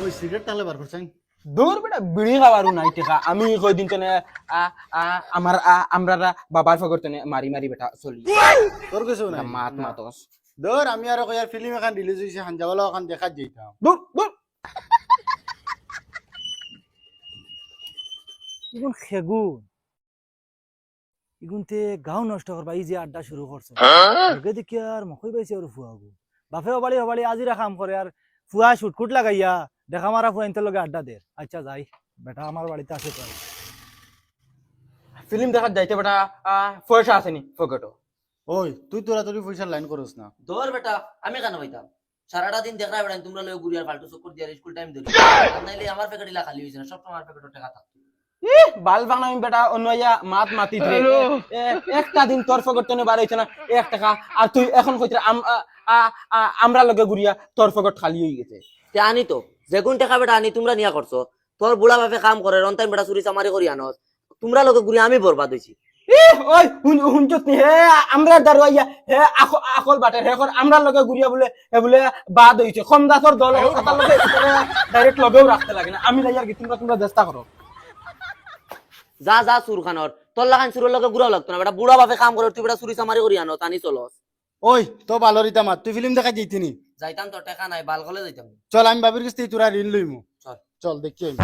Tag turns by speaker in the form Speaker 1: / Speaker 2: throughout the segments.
Speaker 1: ওই সিগারেট তাহলে বার করছেন
Speaker 2: দূর বেটা বিড়ি খাওয়ারও নাই টেকা আমি কয়দিন তো আমার আমরা বাবার ফগর তো মারি মারি বেটা চলি
Speaker 1: তোর কিছু নাই
Speaker 2: মাত মাতস
Speaker 1: ধর আমি আর কয়ার ফিল্ম এখন রিলিজ হয়েছে হাঞ্জাওয়ালা এখন দেখা যেতাম
Speaker 2: দূর দূর
Speaker 3: ইগুন খেগুন ইগুনতে গাঁও নষ্ট করবা এই যে আড্ডা শুরু করছে লোকে দেখি আর মকই পাইছে আর ফুয়াগু বাপে হবালি আজিরা কাম করে আর ফুয়া শুটকুট লাগাইয়া দেখা মারা ফুয়া ইন্টার লগে আড্ডা দে আচ্ছা যাই বেটা আমার বাড়িতে আসে তো
Speaker 2: ফিল্ম দেখার যাইতে বেটা পয়সা আসেনি ফগটো
Speaker 1: ওই তুই তোরা তোর পয়সার লাইন করস না
Speaker 4: ধর বেটা আমি কেন পাইতাম সারাটা দিন দেখা বেড়াই তোমরা লয়ে ঘুরি আর ফালতু চক্কর দিয়ে স্কুল টাইম ধরি নাইলে আমার প্যাকেট ইলা খালি হইছে না সব আমার প্যাকেটে টাকা থাকতো
Speaker 2: বাল বাংলা বেটা অন্যয়া মাত মাতি একটা দিন তোর ফগট তো বার হইছে না 1 টাকা আর তুই এখন কইতে আমরা লগে ঘুরিয়া তোর ফগট খালি হয়ে গেছে
Speaker 4: তে আনি তো যেগুন টাকা বেটা আনি তোমরা নিয়া করছো তোর বুড়া বাপে কাম করে রন্তাইন বেটা চুরি চামারি করি আনস তোমরা লগে ঘুরি আমি বরবাদ হইছি
Speaker 2: ওই হুনচত নি হে আমরা দারুইয়া হে আকল বাটে হে আমরা লগে ঘুরিয়া বলে বলে বাদ হইছে কম দাসর দল কথা লগে ডাইরেক্ট লগেও রাখতে লাগে না আমি লাইয়ার কি তোমরা চেষ্টা করো
Speaker 4: যা যা সুরখানর তোর লাগান সুরের লগে ঘুরাও লাগতো না বেটা বুড়া বাপে কাম করে তুই বেটা চুরি চামারি করি আনো তানি চলস
Speaker 1: ওই তো বালরিতা মাত তুই ফিল্ম দেখা যেতিনি
Speaker 4: যাইতাম তো টাকা নাই বাল গলে যাইতাম
Speaker 1: চল আমি বাবির কাছ থেকে তোরা ঋণ লইমু
Speaker 4: চল
Speaker 1: চল দেখি আইমু।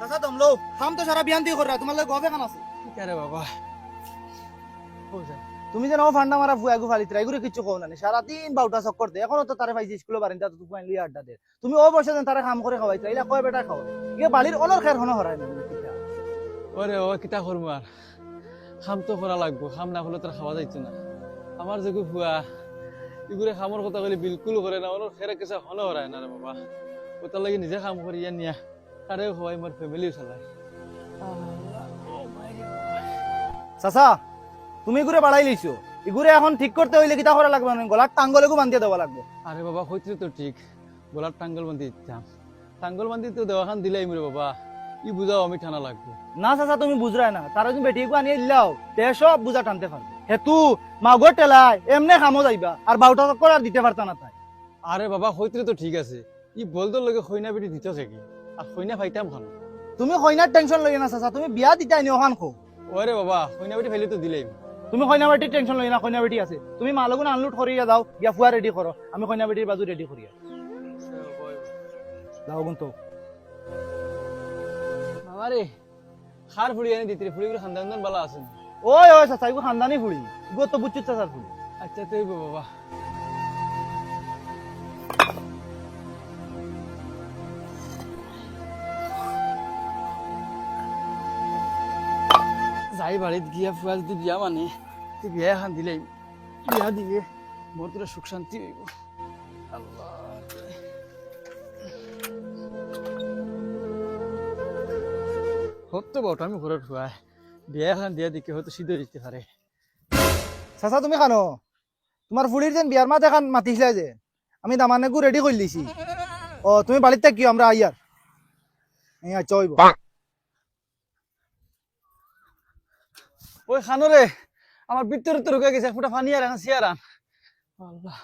Speaker 3: চাচা দমলো কাম তো সারা বিয়ান দিয়ে করা তোমার লগে গবে কাম আছে
Speaker 2: আরে বাবা
Speaker 3: তুমি যেন ফান্ডা মারা ফুয়াগু ফালিতরা এগুলো কিছু কও না সারা দিন বাউটা চক্কর দে এখনো তো তারে পাইছি স্কুলে বারিন্দা তো ফুয়াইন লিয়া আড্ডা দে তুমি ও বসে দেন তারে কাম করে খাওয়াইতা ইলা কয় বেটা খাওয়াই ইয়ে বালির অনর খের হনো হরাই না
Speaker 5: ওরে ও কিতা করবো আর খাম তো করা লাগবো খাম না হলে তোর খাওয়া যাইতো না আমার যে ফুয়া এগুলো খামর কথা কইলে বিলকুল করে না ওর খেরে কেসা হলো হরায় না রে বাবা ও তার লাগে নিজে খাম করিয়া নিয়া তারেও খাওয়াই মোর ফ্যামিলিও চালাই
Speaker 3: চাচা তুমি এগুলো বাড়াই লিছো এগুলো এখন ঠিক করতে হইলে কিতা করা লাগবে না গলার টাঙ্গলেগু বান্ধিয়ে দেওয়া লাগবে
Speaker 5: আরে বাবা হইতে তো ঠিক গোলার টাঙ্গল বান্ধি দিতাম টাঙ্গল বান্ধি তো দেওয়াখান দিলাই মোরে বাবা ই বুঝাও আমি ঠানা লাগবো
Speaker 3: না চাচা তুমি বুঝরাই না তারা তুমি বেটিকে আনিয়ে দিলাও তে সব বুঝা টানতে পারবে হেতু মাগর টেলাই এমনে খামো যাইবা আর বাউটা চক্কর আর দিতে পারতা না তাই
Speaker 5: আরে বাবা হইতে তো ঠিক আছে ই বলদর লগে খৈনা বেটি দিতেছে কি আর খৈনা ফাইতাম খান
Speaker 3: তুমি কইনার টেনশন লই না চাচা তুমি বিয়া দিতে আনি ওখান খো
Speaker 5: ওরে বাবা খৈনা বেটি ফেলে তো দিলাই
Speaker 3: তুমি কইনা বেটির টেনশন লই না কইনা বেটি আছে তুমি মালগুন আনলোড করিয়া যাও গিয়া ফুয়া রেডি করো আমি কইনা বেটির বাজু রেডি করিয়া যাও কিন্তু
Speaker 5: বাবা রে খার ফুড়ি আনি দিতে ফুড়িগুলো খানদান বালা আছে
Speaker 3: ওই ওই চাচা ইগো খানদানি ফুড়ি ইগো তো বুচ্চু চাচার ফুড়ি
Speaker 5: আচ্ছা তুই বাবা যাই বাড়িত গিয়া ফুয়া যদি বিয়া মানে তুই বিয়া এখন দিলেই বিয়া দিলে মোর তোরা সুখ শান্তি হইব আল্লাহ হতো বট আমি ঘরের ফুয়া বিয়া এখন দিয়া দিকে হয়তো সিদ্ধ দিতে পারে
Speaker 3: চাচা তুমি খানো তোমার ফুড়ির যেন বিয়ার মাত এখন মাতিছিলে যে আমি দামানেগু রেডি করে দিছি ও তুমি বাড়িতে কি আমরা আইয়ার আচ্ছা হইব
Speaker 5: ওই খানোরে আমার ভিতরে তো ঢুকে গেছে ফুটা পানি আর এখন চেয়ার আন আল্লাহ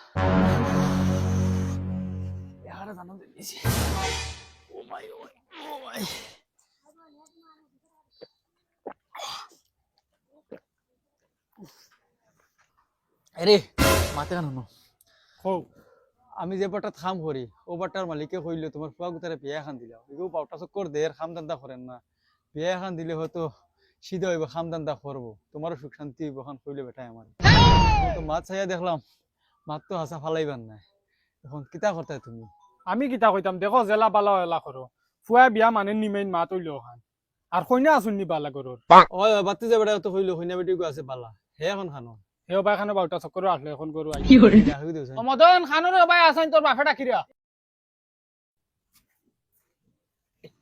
Speaker 5: এখানে জানো দিয়েছি ও মাই ও মাই আরে মাতে কেন আমি যে বারটা থাম করি ও বারটার মালিকে কইলে তোমার ফুয়া গুতারে বিয়া এখন দিলাম এগুলো পাউটা চক্কর দের খাম দান্দা করেন না বিয়া এখন দিলে হয়তো সিধা হইব খাম দান্দা করবো তোমারও সুখ শান্তি হইব এখন কইলে বেটাই আমার তো মাছ চাইয়া দেখলাম মাছ তো হাসা ফালাইবার নাই এখন কিতা করতে তুমি
Speaker 6: আমি কিতা কইতাম দেখো জেলা পালা এলা করো ফুয়া বিয়া মানে নিমেন মা তৈল ওখান
Speaker 2: আর কইনা আসুন নি বালা গরুর
Speaker 5: ও বাতি যে বেটা তো কইলো হইনা বেটি গো আছে বালা হে এখন খানো
Speaker 2: হেও বাই খানো বাউটা চক্কর আসলে এখন গরু আই
Speaker 5: গাহরি দেউছ
Speaker 2: ও মদন খানোর বাই আসাইন তোর বাপে ডাকিরা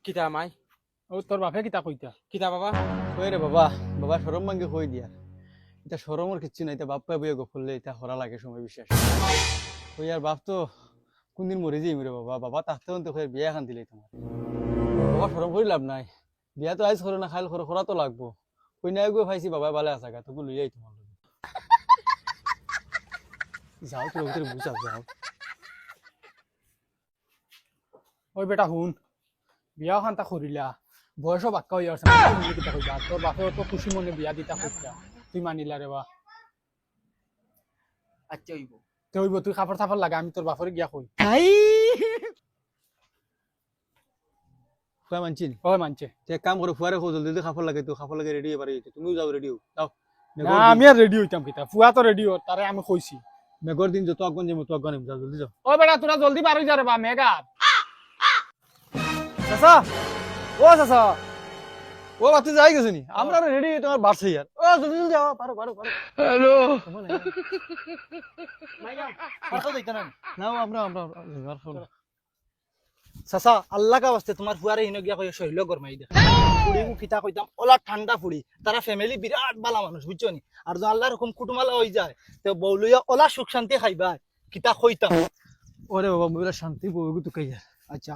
Speaker 6: কিতা মাই
Speaker 2: ও তোর বাপে কিতা কইতা
Speaker 6: কিতা বাবা
Speaker 5: কই রে বাবা বাবা শরম মাঙ্গে কই দিয়া এটা শরমর কিচ্ছু নাই এটা বাপ পাই বইয়া গফললে এটা হরা লাগে সময় বিশ্বাস কই আর বাপ তো কোনদিন মরে যাই মরে বাবা বাবা তাকতে তো কই বিয়া খান দিলে তোমার বাবা শরম করি লাভ নাই বিয়া তো আইজ করে না খাইল করে করা তো লাগবো কই না গো ভাইছি বাবা বালে আসা গা তোকে লই যাই তোমার লগে যাও তো ওদের বুঝা যাও
Speaker 2: ওই বেটা হুন বিয়া খান তা করিলা বয়সও বাক্কা হয়ে যাচ্ছে কিতা কইতা তোর বাপে তো খুশি মনে বিয়া দিতা কইতা তুই মানিলা রে বা
Speaker 6: আচ্ছা হইব
Speaker 2: তে হইব তুই কাপড় চাপড় লাগা আমি তোর বাপরে গিয়া কই
Speaker 5: কই মানছিন
Speaker 2: ও মানছে
Speaker 5: তে এক কাম করো ফুয়ারে কো জলদি খাফর লাগে তো খাফর লাগে রেডি এবারে তুমিও যাও রেডি হও যাও
Speaker 2: না আমি আর রেডি হইতাম কিতা ফুয়া তো রেডি হ তারে আমি কইছি
Speaker 5: মেঘর দিন যত আগন যাবো তো আগন যাও জলদি যাও
Speaker 2: ও বেটা তোরা জলদি বার হই যা রে বা মেগা
Speaker 3: চাচা ও চাচা
Speaker 5: ও বাতি যাই গেছে নি আমরা রেডি তোমার বাড়ছে ইয়ার ও জলদি জলদি যাও পারো পারো পারো হ্যালো
Speaker 3: পারতো দিতা না
Speaker 5: নাও আমরা
Speaker 3: চাচা আল্লাহ কা বাস্তে তোমার ফুয়ারে হিনো গিয়া কই সহিল গরমাই দে ফুড়ি মু কিতা কইতাম ওলা ঠান্ডা ফুড়ি তারা ফ্যামিলি বিরাট বালা মানুষ বুঝছো নি আর যদি আল্লাহর হুকুম কুটুমালা হই যায় তো বউলইয়া ওলা সুখ শান্তি খাইবা কিতা কইতাম
Speaker 5: ওরে বাবা মোরা শান্তি বউগু তো কইয়া
Speaker 3: আচ্ছা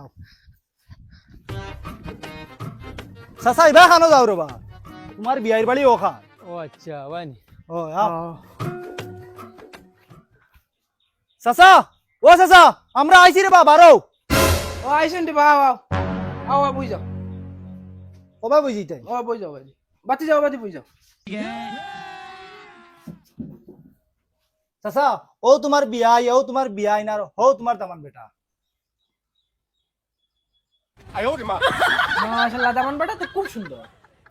Speaker 3: চাচা ইবা খানো যাও রবা তোমার বিয়ার বাড়ি ও খান
Speaker 5: ও আচ্ছা ওয়ানি
Speaker 3: ও চাচা ও চাচা আমরা আইছি রে বা বারো
Speaker 6: ও আইছেন দি বাবা আও বুঝ যাও
Speaker 3: কবা বুঝি তাই
Speaker 6: ও বুঝ যাও বাতি যাও বাতি বুঝ যাও
Speaker 3: চাচা ও তোমার বিয়া ও তোমার বিয়া ইনার হো তোমার দামান বেটা
Speaker 6: মাশাআল্লাহ দামান বেটা তো খুব সুন্দর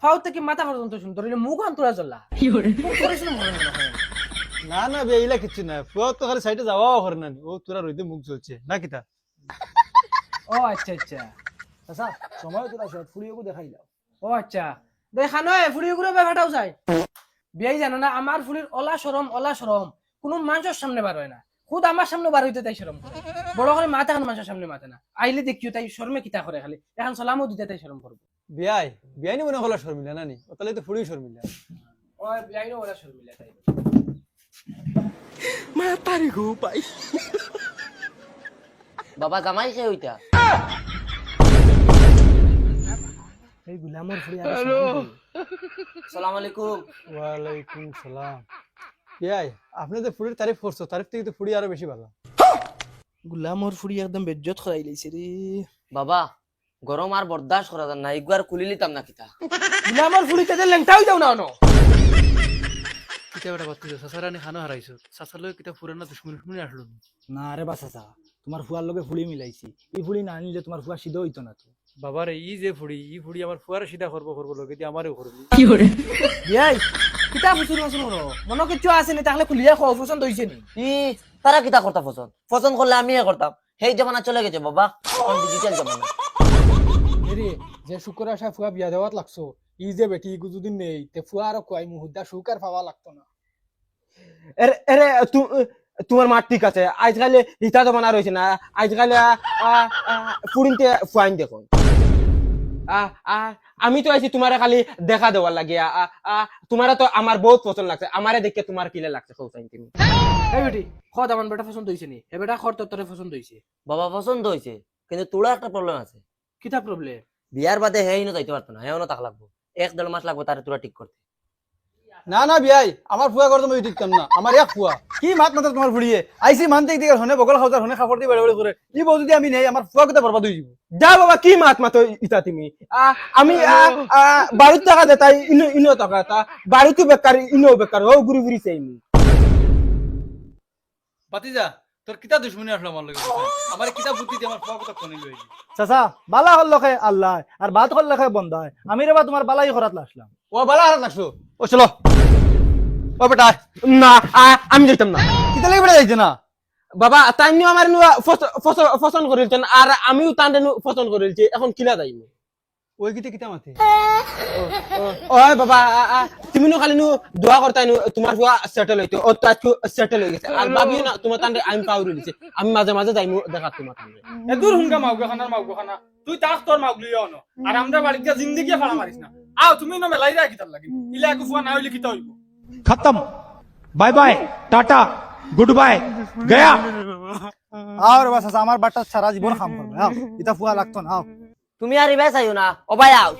Speaker 6: ফাউ থেকে মাথা পর্যন্ত সুন্দর এটা মুখ আন্তরা চলা খুব পরিশ্রম করে মনে হয়
Speaker 5: না না বেইলা কিছু না ফুয়া তো খালি সাইডে যাওয়াও করে না ও তোরা রইতে মুখ চলছে না কিতা
Speaker 6: ও আচ্ছা আচ্ছা
Speaker 3: চাচা সময় তোরা সব ফুড়িয়েও দেখাই দাও
Speaker 6: ও আচ্ছা দেখানো ফুড়ি ঘুরে ব্যাপারটাও যায় বিয়াই জানো না আমার ফুলির ওলা সরম কোনো মানুষের সামনে বার হয় না খুদ আমার সামনে বার হইতে তাই শরম করে বড় করে মাথা খান মানুষের সামনে মাথা না আইলে দেখিও তাই শর্মে কিতা করে খালি এখন সালামও দিতে তাই শরম করবো
Speaker 5: বিয়াই নি মনে হলো শর্মিলা নানি ও তাহলে তো ফুড়ি শর্মিলা
Speaker 6: ও বিয়াই না ওরা শর্মিলা তাই
Speaker 4: বাবা জামাই সে হইতা
Speaker 3: এই গুলামর ফুড়ি
Speaker 4: সালাম আলাইকুম
Speaker 5: ওয়ালাইকুম সালাম বিয়াই আপনি তো ফুড়ির তারিফ করছো তারিফ থেকে তো ফুড়ি আরো বেশি ভালো
Speaker 3: গুলামর ফুড়ি একদম বেজ্জত খরাই লাইছে রে
Speaker 4: বাবা গরম আর বরদাস্ত করা যায় না একবার কুলি লিতাম না কিতা
Speaker 6: আমার ফুলিতে লেংটাও যাও না অনো
Speaker 5: কিতা বেটা বাতি সাসারানি খানো হারাইছো সাসালই কিতা পুরানা দুশ্মনী আসলো
Speaker 3: না রে বা চাচা তোমার ফুয়ার লগে ফুলি মিলাইছি এই ফুলি না আনিলে তোমার ফুয়া সিদ্ধ হইতো না তো
Speaker 5: বাবারে ই যে ফুড়ি আমার ফুয়ারে সিধা করবো লগে দিয়ে আমারও করবি
Speaker 6: বিয়াই কিতা ফুসুর ফুসুর করো মনে কিছু আছে নি তাহলে খুলিয়া খাও পছন্দ হইছে নি
Speaker 4: তারা কিতা করতা পছন্দ করলে আমিও করতাম সেই জামানা চলে গেছে বাবা এখন ডিজিটাল জামানা
Speaker 2: রে যে শুক্র আসা ফুয়া বিয়া দেওয়াত লাগছো ই যে বেটি গুজুদিন নেই তে ফুয়া আর কয় মুহুদ্দা শুকার পাওয়া লাগতো না
Speaker 3: এরে তোমার মাঠ ঠিক আছে আজকাল হিতা তো মানা রয়েছে না আজকাল ফুরিনতে ফুয়াইন দেখো আমি তো আইছি তোমার খালি দেখা দেওয়ার লাগে তোমার তো আমার বহুত পছন্দ লাগছে আমারে দেখে তোমার কিলে লাগছে কৌসাইন তুমি
Speaker 6: এই বেটি খদ আমার বেটা পছন্দ হইছে নি এ বেটা খর তোরে পছন্দ হইছে
Speaker 4: বাবা পছন্দ হয়েছে কিন্তু তোরা একটা প্রবলেম আছে
Speaker 6: কিতা প্রবলেম
Speaker 4: বিয়ার বাদে হেইনো যাইতে পারতো না হেও তাক লাগবো 1-1.5 মাস লাগবো তারে তোরা ঠিক করতে
Speaker 5: না না বিয়াই আমার ফুয়া করতে মই ঠিক কাম না আমার এক ফুয়া কি মাত মাত্র তোমার ফুড়িয়ে আইসি মানতে দিকে হনে বগল খাওয়ার হনে খাবার দিয়ে বেড়ে করে কি বউ যদি আমি নেই আমার ফুয়া কথা বরবাদ হয়ে যাব
Speaker 3: যা বাবা কি মাত মাতো ইতা তুমি আমি বাড়ির টাকা দে তাই ইনো টাকা তা বাড়িতে বেকার ইনো বেকার ও ঘুরি ঘুরি চাই
Speaker 5: বাতিজা তোর কিতা দুশ্মনী আসলো আমার লগে আমার কিতা বুদ্ধি দিয়ে আমার ফুয়া কথা কোনে লই
Speaker 3: চাচা বালা হল লখে আল্লাহ আর বাদ হল লখে বন্ধ হয় আমি রে বা তোমার বালাই করাত আসলাম
Speaker 5: ও বালা হারাত লাগছো ও চলো ও বেটা
Speaker 3: না আমি যাইতাম না
Speaker 5: কিতা লাগি বেটা যাইছে না
Speaker 3: বাবা তাই নিয়ে আমার পছন্দ করিলছেন আর আমিও তান্ডে পছন্দ করিলছি এখন কিলা যাইনি
Speaker 5: ওই গীতে কিতা মাতে
Speaker 2: ওই বাবা তুমি নো খালি নো দোয়া করতাই নো তোমার ফুয়া সেটেল হইতো ও তো আজকে সেটেল হয়ে গেছে আর ভাবিও না তোমার তান্ডে আমি পাউরি দিছি আমি মাঝে মাঝে যাইমু দেখা তোমার তান্ডে
Speaker 7: এ দূর হুঙ্গা মাউগা খানা তুই তাক তোর মাউগলি অন আর আমরা বাড়িতে জিন্দেগি ফাড়া মারিস না আও তুমি না মেলাই রাখি তার লাগি ইলা একু ফুয়া না হইলে কিতা হইব
Speaker 8: खत्म bye bye tata good bye गया
Speaker 3: আর বাস আমার বাট্টা সারা জীবন কাম করবে আও এটা ফুয়া লাগতো না আও
Speaker 4: তুমি আর ইবাই চাইও না ও ভাই আও